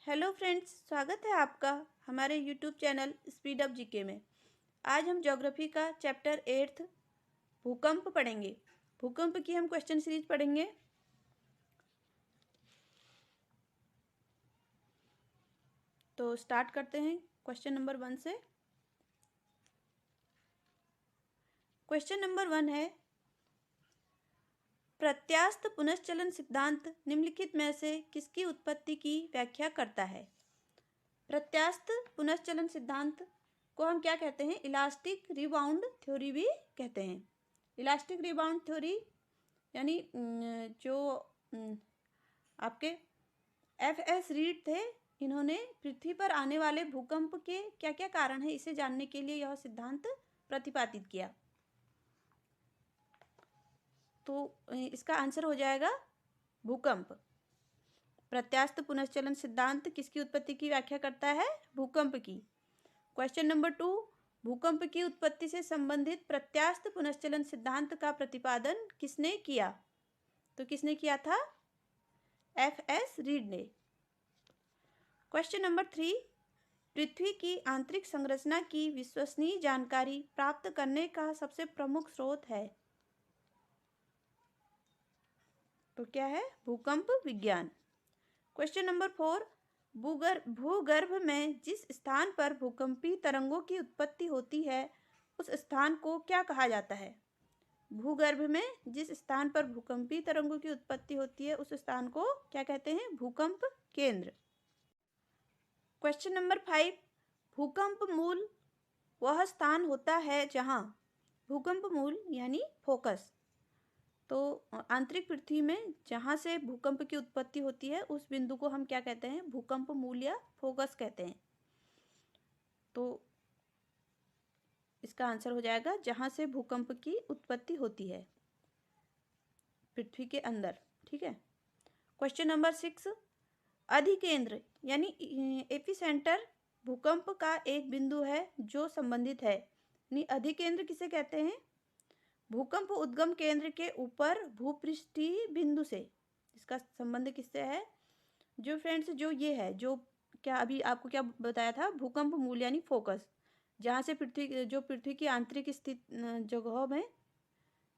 Hello friends, स्वागत है आपका हमारे YouTube channel speed up GK में। आज हम ज्योग्राफी का चैप्टर 8 भूकंप पढ़ेंगे। भूकंप की हम क्वेश्चन सीरीज पढ़ेंगे। तो स्टार्ट करते हैं क्वेश्चन नंबर 1 से। क्वेश्चन नंबर 1 है, प्रत्यास्थ पुनश्चलन सिद्धांत निम्नलिखित में से किसकी उत्पत्ति की व्याख्या करता है? प्रत्यास्थ पुनश्चलन सिद्धांत को हम क्या कहते हैं? इलास्टिक रिबाउंड थ्योरी भी कहते हैं। इलास्टिक रिबाउंड थ्योरी यानी जो आपके एफ.एस. रीड थे, इन्होंने पृथ्वी पर आने वाले भूकंप के क्या क्या कारण है इसे जानने के लिए यह सिद्धांत प्रतिपादित किया। तो इसका आंसर हो जाएगा भूकंप। प्रत्यास्थ पुनश्चलन सिद्धांत किसकी उत्पत्ति की व्याख्या करता है? भूकंप की। क्वेश्चन नंबर 2, भूकंप की उत्पत्ति से संबंधित प्रत्यास्थ पुनश्चलन सिद्धांत का प्रतिपादन किसने किया? तो किसने किया था? एफ.एस. रीड ने। क्वेश्चन नंबर 3, पृथ्वी की आंतरिक संरचना की विश्वसनीय जानकारी प्राप्त करने का सबसे प्रमुख स्रोत है? तो क्या है? भूकंप विज्ञान। क्वेश्चन नंबर 4, भूगर्भ में जिस स्थान पर भूकंपी तरंगों की उत्पत्ति होती है उस स्थान को क्या कहा जाता है? भूगर्भ में जिस स्थान पर भूकंपी तरंगों की उत्पत्ति होती है उस स्थान को क्या कहते हैं? भूकंप केंद्र। क्वेश्चन नंबर 5, भूकंप मूल वह स्थान होता है जहां भूकंप मूल यानी फोकस, तो आंतरिक पृथ्वी में जहां से भूकंप की उत्पत्ति होती है उस बिंदु को हम क्या कहते हैं? भूकंप मूल या फोकस कहते हैं। तो इसका आंसर हो जाएगा जहां से भूकंप की उत्पत्ति होती है पृथ्वी के अंदर। ठीक है। क्वेश्चन नंबर 6, अधिकेंद्र यानी एपिसेंटर भूकंप का एक बिंदु है जो संबंधित है। यानी अधिकेंद्र किसे कहते हैं? भूकंप उद्गम केंद्र के ऊपर भूपृष्ठीय बिंदु से। इसका संबंध किससे है? जो फ्रेंड्स जो ये है, जो क्या अभी आपको क्या बताया था? भूकंप मूल यानी फोकस, जहाँ से पृथ्वी की आंतरिक स्थित जगहों में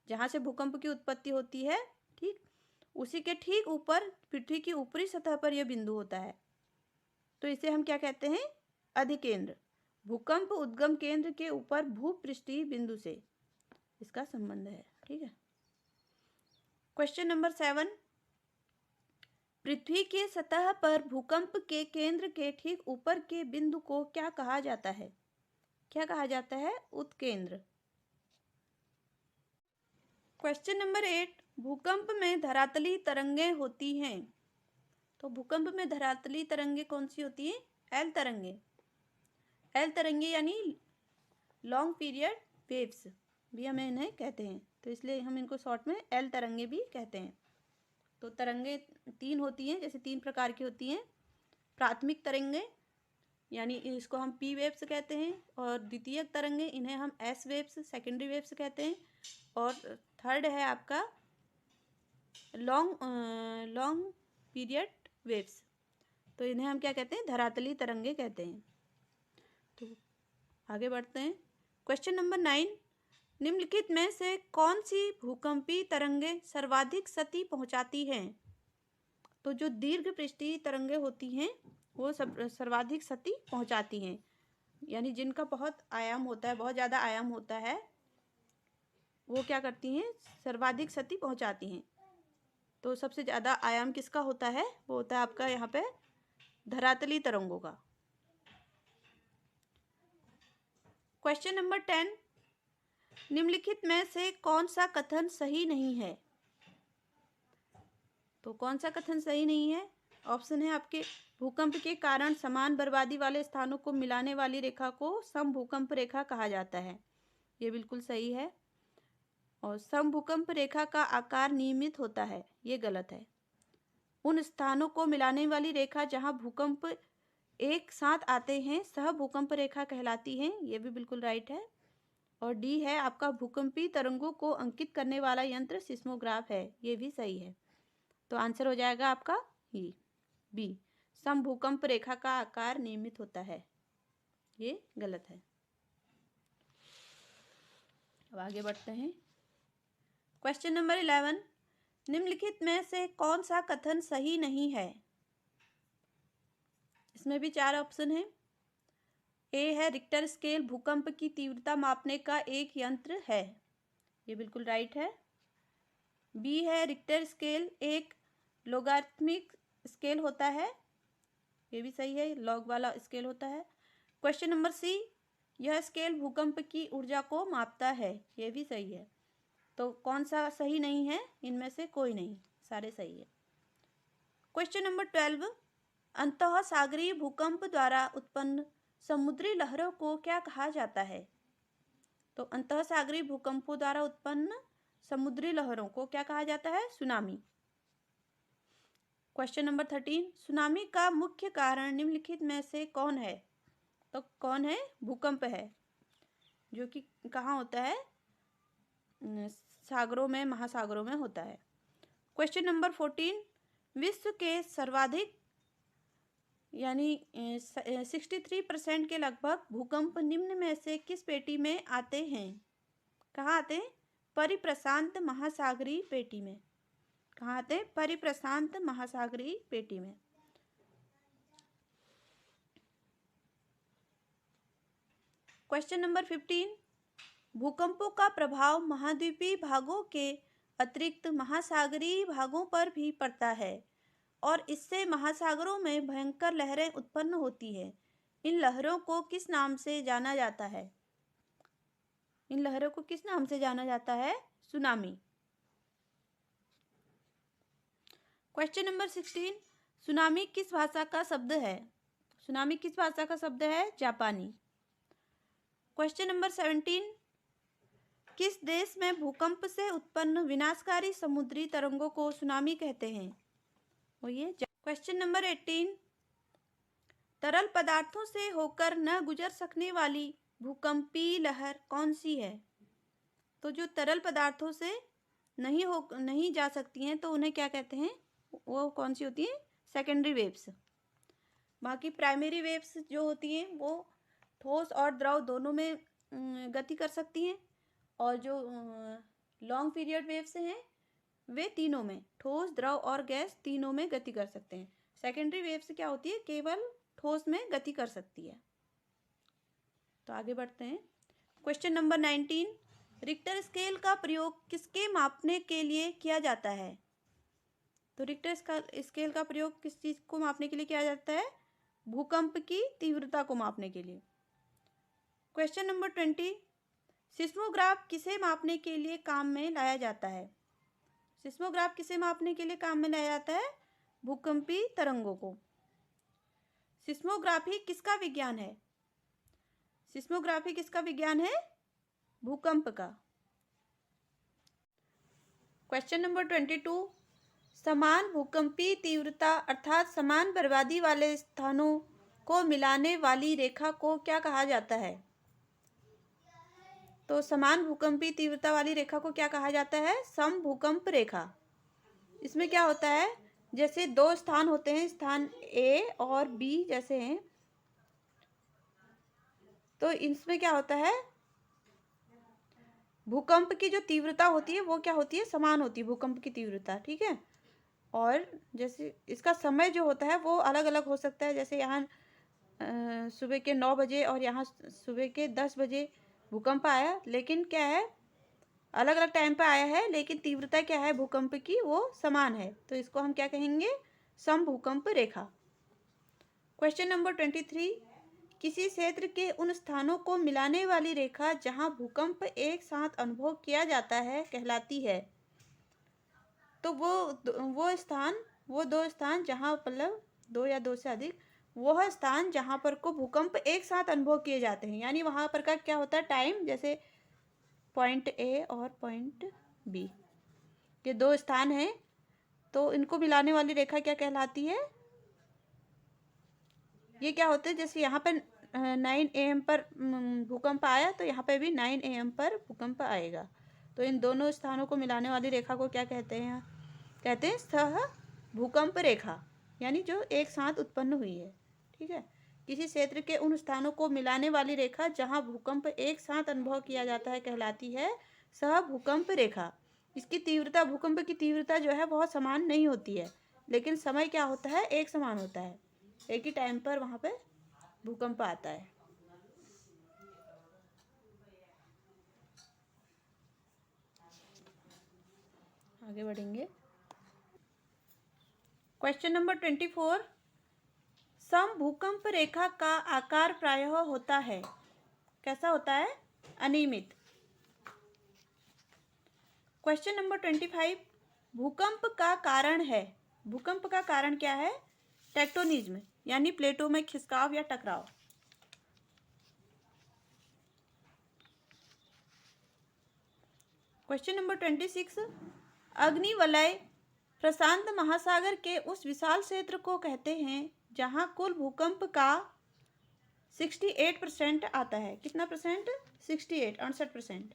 जहाँ से भूकंप की उत्पत्ति होती है, ठीक उसी के ठीक ऊपर पृथ्वी की ऊपरी सतह पर यह बिंदु होता है। तो इसे हम क्या कहते हैं? अधिकेंद्र। भूकंप उद्गम केंद्र के ऊपर भूपृष्ठीय बिंदु से इसका संबंध है। ठीक है। क्वेश्चन नंबर 7, पृथ्वी के सतह पर भूकंप के केंद्र के ठीक ऊपर के बिंदु को क्या कहा जाता है? क्या कहा जाता है? उत्केंद्र। क्वेश्चन नंबर 8, भूकंप में धरातली तरंगें होती हैं। तो भूकंप में धरातली तरंगें कौन सी होती हैं? एल तरंगें। एल तरंगें यानी लॉन्ग पीरियड वेव्स भी हम इन्हें कहते हैं, तो इसलिए हम इनको शॉर्ट में एल तरंगें भी कहते हैं। तो तरंगें 3 होती हैं, जैसे 3 प्रकार की होती हैं। प्राथमिक तरंगें यानी इसको हम पी वेव्स कहते हैं, और द्वितीयक तरंगें इन्हें हम एस वेव्स सेकेंडरी वेव्स कहते हैं, और थर्ड है आपका लॉन्ग पीरियड वेव्स, तो इन्हें हम क्या कहते हैं? धरातली तरंगें कहते हैं। तो आगे बढ़ते हैं। क्वेश्चन नंबर 9, निम्नलिखित में से कौन सी भूकंपी तरंगें सर्वाधिक क्षति पहुंचाती हैं? तो जो दीर्घ पृष्ठीय तरंगें होती हैं वो सर्वाधिक क्षति पहुंचाती हैं, यानी जिनका बहुत आयाम होता है, बहुत ज़्यादा आयाम होता है, वो क्या करती हैं? सर्वाधिक क्षति पहुंचाती हैं। तो सबसे ज़्यादा आयाम किसका होता है? वो होता है आपका यहाँ पे धरातली तरंगों का। क्वेश्चन नंबर 10, निम्नलिखित में से कौन सा कथन सही नहीं है? तो कौन सा कथन सही नहीं है? ऑप्शन है आपके, भूकंप के कारण समान बर्बादी वाले स्थानों को मिलाने वाली रेखा को समभूकंप रेखा कहा जाता है। ये बिल्कुल सही है। और समभूकंप रेखा का आकार नियमित होता है, ये गलत है। उन स्थानों को मिलाने वाली रेखा जहां भूकंप एक साथ आते हैं सह भूकंप रेखा कहलाती हैं, ये भी बिल्कुल राइट है। और डी है आपका, भूकंपी तरंगों को अंकित करने वाला यंत्र सिस्मोग्राफ है, ये भी सही है। तो आंसर हो जाएगा आपका ये बी, समभूकंप रेखा का आकार नियमित होता है। ये गलत है। अब आगे बढ़ते हैं। क्वेश्चन नंबर 11, निम्नलिखित में से कौन सा कथन सही नहीं है? इसमें भी 4 ऑप्शन है। ए है रिक्टर स्केल भूकंप की तीव्रता मापने का एक यंत्र है, ये बिल्कुल राइट है। बी है रिक्टर स्केल एक लोगारिथमिक स्केल होता है, ये भी सही है, लॉग वाला स्केल होता है। क्वेश्चन नंबर सी, यह स्केल भूकंप की ऊर्जा को मापता है, ये भी सही है। तो कौन सा सही नहीं है? इनमें से कोई नहीं, सारे सही है। क्वेश्चन नंबर 12, अंतः सागरीय भूकंप द्वारा उत्पन्न समुद्री लहरों को क्या कहा जाता है? तो अंतः सागरीय भूकंपों द्वारा उत्पन्न समुद्री लहरों को क्या कहा जाता है? सुनामी। क्वेश्चन नंबर 13, सुनामी का मुख्य कारण निम्नलिखित में से कौन है? तो कौन है? भूकंप है, जो कि कहाँ होता है? सागरों में, महासागरों में होता है। क्वेश्चन नंबर 14, विश्व के सर्वाधिक यानी 63% के लगभग भूकंप निम्न में से किस पेटी में आते हैं? कहाँ आते हैं? परिप्रशांत महासागरीय पेटी में। कहाँ आते हैं? परिप्रशांत महासागरीय पेटी में। क्वेश्चन नंबर 15, भूकंपों का प्रभाव महाद्वीपीय भागों के अतिरिक्त महासागरीय भागों पर भी पड़ता है और इससे महासागरों में भयंकर लहरें उत्पन्न होती है। इन लहरों को किस नाम से जाना जाता है? इन लहरों को किस नाम से जाना जाता है? सुनामी। क्वेश्चन नंबर 16, सुनामी किस भाषा का शब्द है? सुनामी किस भाषा का शब्द है? जापानी। क्वेश्चन नंबर 17, किस देश में भूकंप से उत्पन्न विनाशकारी समुद्री तरंगों को सुनामी कहते हैं? वो ये। क्वेश्चन नंबर 18, तरल पदार्थों से होकर न गुजर सकने वाली भूकंपीय लहर कौन सी है? तो जो तरल पदार्थों से नहीं जा सकती हैं तो उन्हें क्या कहते हैं? वो कौन सी होती हैं? Secondary waves. बाकी प्राइमरी वेव्स जो होती हैं वो ठोस और द्रव दोनों में गति कर सकती हैं, और जो लॉन्ग पीरियड वेव्स हैं वे तीनों में, ठोस, द्रव और गैस तीनों में गति कर सकते हैं। सेकेंडरी वेव्स क्या होती है? केवल ठोस में गति कर सकती है। तो आगे बढ़ते हैं। क्वेश्चन नंबर 19, रिक्टर स्केल का प्रयोग किसके मापने के लिए किया जाता है? तो रिक्टर स्केल का प्रयोग किस चीज़ को मापने के लिए किया जाता है? भूकंप की तीव्रता को मापने के लिए। क्वेश्चन नंबर 20, सिस्मोग्राफ किसे मापने के लिए काम में लाया जाता है? सिस्मोग्राफ किसे मापने के लिए काम में लाया जाता है? भूकंपीय तरंगों को। सिस्मोग्राफी किसका विज्ञान है? सिस्मोग्राफी किसका विज्ञान है? भूकंप का। क्वेश्चन नंबर 22, समान भूकंपीय तीव्रता अर्थात समान बर्बादी वाले स्थानों को मिलाने वाली रेखा को क्या कहा जाता है? तो समान भूकंपीय तीव्रता वाली रेखा को क्या कहा जाता है? समभूकंप रेखा। इसमें क्या होता है? जैसे दो स्थान होते हैं, स्थान ए और बी जैसे हैं, तो इसमें क्या होता है? भूकंप की जो तीव्रता होती है वो क्या होती है? समान होती है भूकंप की तीव्रता, ठीक है। और जैसे इसका समय जो होता है वो अलग अलग हो सकता है, जैसे यहाँ सुबह के 9 बजे और यहाँ सुबह के 10 बजे भूकंप आया, लेकिन क्या है, अलग अलग टाइम पे आया है, लेकिन तीव्रता क्या है भूकंप की? वो समान है। तो इसको हम क्या कहेंगे? समभूकंप रेखा। क्वेश्चन नंबर 23, किसी क्षेत्र के उन स्थानों को मिलाने वाली रेखा जहां भूकंप एक साथ अनुभव किया जाता है कहलाती है। तो वो दो स्थान जहां, मतलब दो या दो से अधिक, वह स्थान जहां पर को भूकंप एक साथ अनुभव किए जाते हैं, यानी वहां पर का क्या होता है? टाइम, जैसे पॉइंट ए और पॉइंट बी, ये दो स्थान हैं, तो इनको मिलाने वाली रेखा क्या कहलाती है? ये क्या होता है? जैसे यहाँ पर 9 AM पर भूकंप आया, तो यहाँ पे भी 9 AM पर भूकंप आएगा। तो इन दोनों स्थानों को मिलाने वाली रेखा को क्या कहते हैं? कहते हैं सह भूकंप रेखा। यानी जो एक साथ उत्पन्न हुई है। ठीक है, किसी क्षेत्र के उन स्थानों को मिलाने वाली रेखा जहां भूकंप एक साथ अनुभव किया जाता है कहलाती है सह भूकंप रेखा। इसकी तीव्रता, भूकंप की तीव्रता जो है बहुत समान नहीं होती है, लेकिन समय क्या होता है, एक समान होता है। एक ही टाइम पर वहां पे भूकंप आता है। आगे बढ़ेंगे। क्वेश्चन नंबर 24, सम भूकंप रेखा का आकार प्रायः होता है, कैसा होता है, अनियमित। क्वेश्चन नंबर 25, भूकंप का कारण है, भूकंप का कारण क्या है, टेक्टोनिज्म यानी प्लेटों में खिसकाव या टकराव। क्वेश्चन नंबर 26, अग्निवलय प्रशांत महासागर के उस विशाल क्षेत्र को कहते हैं जहां कुल भूकंप का 68% आता है। कितना परसेंट, 68, 68%।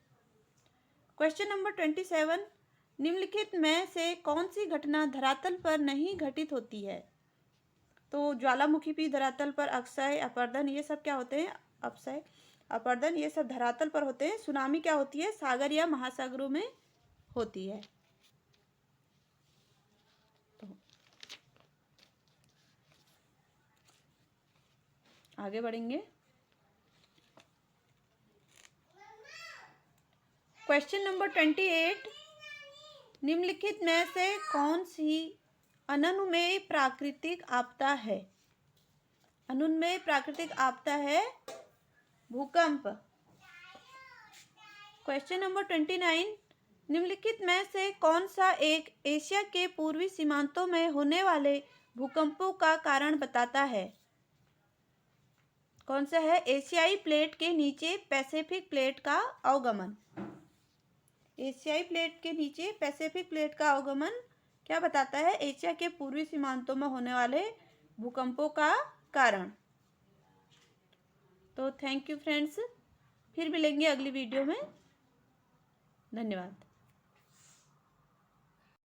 क्वेश्चन नंबर 27, निम्नलिखित में से कौन सी घटना धरातल पर नहीं घटित होती है। तो ज्वालामुखी भी धरातल पर, अक्षय, अपरदन, ये सब क्या होते हैं, अपक्षय, अपरदन, ये सब धरातल पर होते हैं। सुनामी क्या होती है, सागर या महासागरों में होती है। तो आगे बढ़ेंगे। क्वेश्चन नंबर 28, निम्नलिखित में से कौन सी अनुमेय प्राकृतिक आपदा है। अनुमेय प्राकृतिक आपदा है भूकंप। क्वेश्चन नंबर 29, निम्नलिखित में से कौन सा एक एशिया के पूर्वी सीमांतों में होने वाले भूकंपों का कारण बताता है। कौन सा है, एशियाई प्लेट के नीचे पैसिफिक प्लेट का अवगमन। एशियाई प्लेट के नीचे पैसिफिक प्लेट का अवगमन क्या बताता है, एशिया के पूर्वी सीमांतों में होने वाले भूकंपों का कारण। तो थैंक यू फ्रेंड्स, फिर मिलेंगे अगली वीडियो में। धन्यवाद।